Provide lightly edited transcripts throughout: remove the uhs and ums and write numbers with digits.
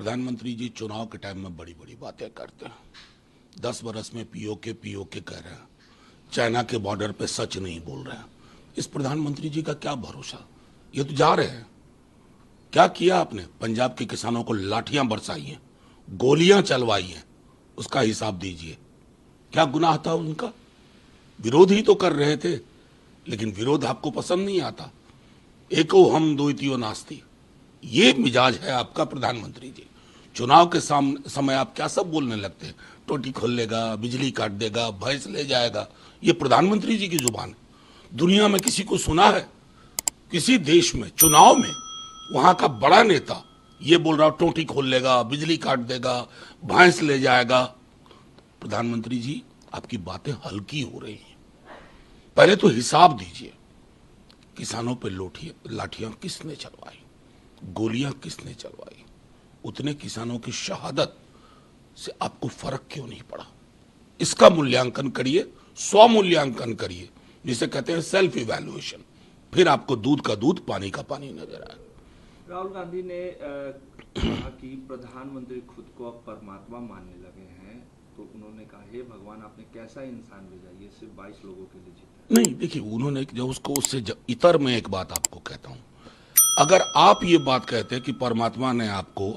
प्रधानमंत्री जी चुनाव के टाइम में बड़ी बड़ी बातें करते हैं। 10 बरस में पीओके कह रहे हैं, चाइना के बॉर्डर पे सच नहीं बोल रहे हैं। इस प्रधानमंत्री जी का क्या भरोसा? ये तो जा रहे हैं। क्या किया आपने? पंजाब के किसानों को लाठियां बरसाई हैं, गोलियां चलवाई हैं, उसका हिसाब दीजिए। क्या गुनाह था उनका? विरोध ही तो कर रहे थे, लेकिन विरोध आपको पसंद नहीं आता। एको हम द्वितीयो नास्ति, ये मिजाज है आपका प्रधानमंत्री जी। चुनाव के समय आप क्या सब बोलने लगते हैं? टोटी खोल लेगा, बिजली काट देगा, भैंस ले जाएगा। ये प्रधानमंत्री जी की जुबान है। दुनिया में किसी को सुना है? किसी देश में चुनाव में वहां का बड़ा नेता ये बोल रहा टोटी खोल लेगा, बिजली काट देगा, भैंस ले जाएगा? प्रधानमंत्री जी आपकी बातें हल्की हो रही हैं। पहले तो हिसाब दीजिए, किसानों पे लाठियां किसने चलवाई, गोलियां किसने चलवाई? उतने किसानों की शहादत से आपको फर्क क्यों नहीं पड़ा? इसका मूल्यांकन करिए, स्व मूल्यांकन करिए, जिसे कहते हैं सेल्फ इवैल्यूएशन। फिर आपको दूध का दूध, पानी का पानी नजर आए। राहुल गांधी ने कहा कि प्रधानमंत्री खुद को अब परमात्मा मानने लगे हैं, तो उन्होंने कहा हे भगवान आपने कैसा इंसान भेजा, ये सिर्फ 22 लोगों के लिए जीता। नहीं, देखिए उन्होंने जो उसको उससे इतर में एक बात आपको कहता हूं, अगर आप ये बात कहते हैं कि परमात्मा ने आपको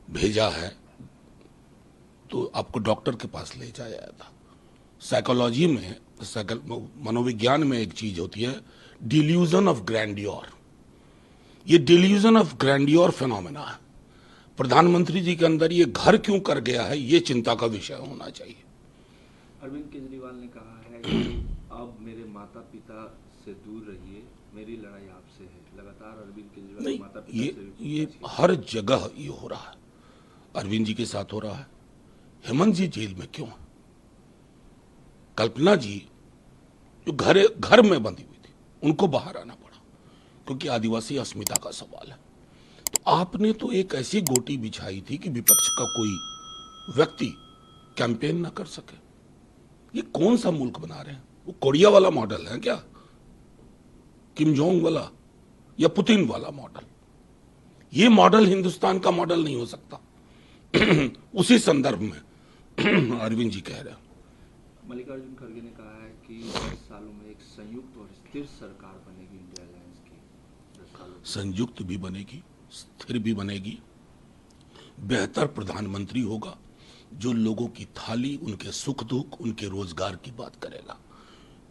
भेजा है तो आपको डॉक्टर के पास ले जाया था। साइकोलॉजी में, मनोविज्ञान में एक चीज होती है डिल्यूजन ऑफ ग्रैंडियोर। ये डिल्यूजन ऑफ ग्रैंडियोर फिनोमेना है। प्रधानमंत्री जी के अंदर ये घर क्यों कर गया है, ये चिंता का विषय होना चाहिए। अरविंद केजरीवाल ने कहा है कि अब मेरे माता पिता से दूर रहिए, मेरी लड़ाई आपसे है। लगातार अरविंद केजरीवाल नहीं, माता पिता ये हर जगह ये हो रहा है। अरविंद जी के साथ हो रहा है। हेमंत जी जेल में क्यों? कल्पना जी जो घर में बंधी हुई थी, उनको बाहर आना पड़ा क्योंकि आदिवासी अस्मिता का सवाल है। तो आपने तो एक ऐसी गोटी बिछाई थी कि विपक्ष का कोई व्यक्ति कैंपेन ना कर सके। ये कौन सा मुल्क बना रहे हैं? वो कोरिया वाला मॉडल है क्या? किम जोंग वाला या पुतिन वाला मॉडल? ये मॉडल हिंदुस्तान का मॉडल नहीं हो सकता। उसी संदर्भ में अरविंद जी कह रहे हैं। मल्लिकार्जुन खड़गे ने कहा है कि 10 सालों में एक संयुक्त और स्थिर सरकार बनेगी इंडिया अलायंस की। 10 सालों संयुक्त भी बनेगी, स्थिर भी बनेगी। बेहतर प्रधानमंत्री होगा जो लोगों की थाली, उनके सुख दुख, उनके रोजगार की बात करेगा,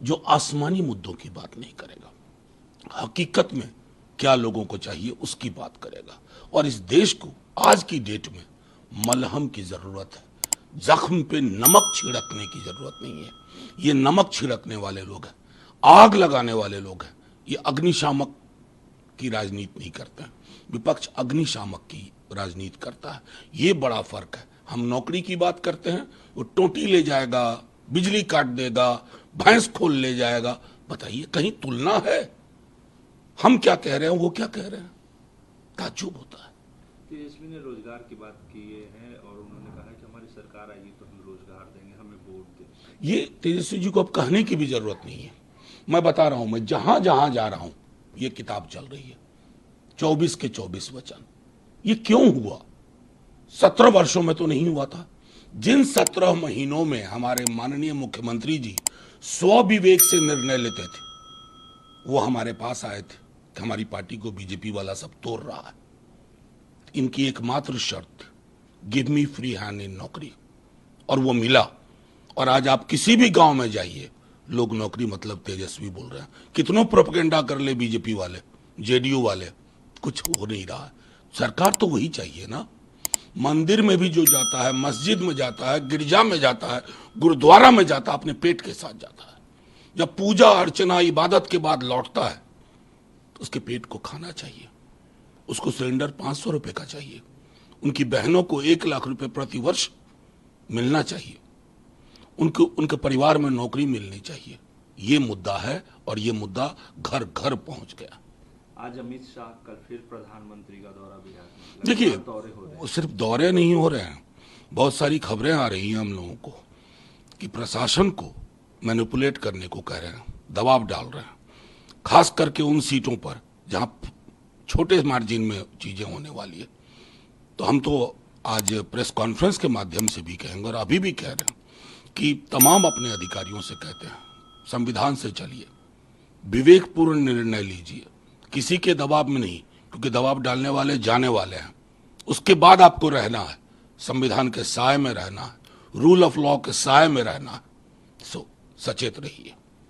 जो आसमानी मुद्दों की बात नहीं करेगा। हकीकत में क्या लोगों को चाहिए उसकी बात करेगा। और इस देश को आज की डेट में मलहम की जरूरत है, जख्म पे नमक छिड़कने की जरूरत नहीं है। ये नमक छिड़कने वाले लोग हैं, आग लगाने वाले लोग हैं। ये अग्निशामक की राजनीति नहीं करते हैं। विपक्ष अग्निशामक की राजनीति करता है। ये बड़ा फर्क है। हम नौकरी की बात करते हैं, वो टोटी ले जाएगा, बिजली काट देगा, भैंस खोल ले जाएगा। बताइए, कहीं तुलना है? हम क्या कह रहे हैं, वो क्या कह रहे हैं? ताज्जुब होता है। तेजस्वी ने रोजगार की बात की है और उन्होंने कहा कि हमारी सरकार आएगी तो हम रोजगार देंगे, हमें वोट दें। ये तेजस्वी जी को अब कहने की भी जरूरत नहीं है। मैं बता रहा हूं, मैं जहां जहां जा रहा हूं ये किताब चल रही है, 24 के 24 वचन। ये क्यों हुआ? 17 वर्षों में तो नहीं हुआ था। जिन 17 महीनों में हमारे माननीय मुख्यमंत्री जी स्वविवेक से निर्णय लेते थे, वो हमारे पास आए थे कि हमारी पार्टी को बीजेपी वाला सब तोड़ रहा है। इनकी एकमात्र शर्त, give me free hand in नौकरी, और वो मिला। और आज आप किसी भी गांव में जाइए, लोग नौकरी मतलब तेजस्वी बोल रहे हैं। कितनों प्रोपेगेंडा कर ले बीजेपी वाले, जेडीयू वाले, कुछ हो नहीं रहा है। सरकार तो वही चाहिए ना। मंदिर में भी जो जाता है, मस्जिद में जाता है, गिरजा में जाता है, गुरुद्वारा में जाता है, अपने पेट के साथ जाता है। जब पूजा अर्चना इबादत के बाद लौटता है तो उसके पेट को खाना चाहिए। उसको सिलेंडर 500 रुपए का चाहिए। उनकी बहनों को 1 लाख रुपए प्रति वर्ष मिलना चाहिए। उनके परिवार में नौकरी मिलनी चाहिए। ये मुद्दा है और ये मुद्दा घर घर पहुंच गया। आज अमित शाह कल फिर प्रधानमंत्री का दौरा बिहार में। देखिए, दौरे हो रहे हैं। वो सिर्फ दौरे नहीं हो रहे हैं, बहुत सारी खबरें आ रही हैं हम लोगों को कि प्रशासन को मैनिपुलेट करने को कह रहे हैं, दबाव डाल रहे हैं, खास करके उन सीटों पर जहां छोटे मार्जिन में चीजें होने वाली है। तो हम तो आज प्रेस कॉन्फ्रेंस के माध्यम से भी कहेंगे और अभी भी कह रहे हैं कि तमाम अपने अधिकारियों से कहते हैं, संविधान से चलिए, विवेकपूर्ण निर्णय लीजिए, किसी के दबाव में नहीं, क्योंकि दबाव डालने वाले जाने वाले हैं। उसके बाद आपको रहना है, संविधान के साए में रहना है, रूल ऑफ लॉ के साए में रहना है। सो सचेत रहिए।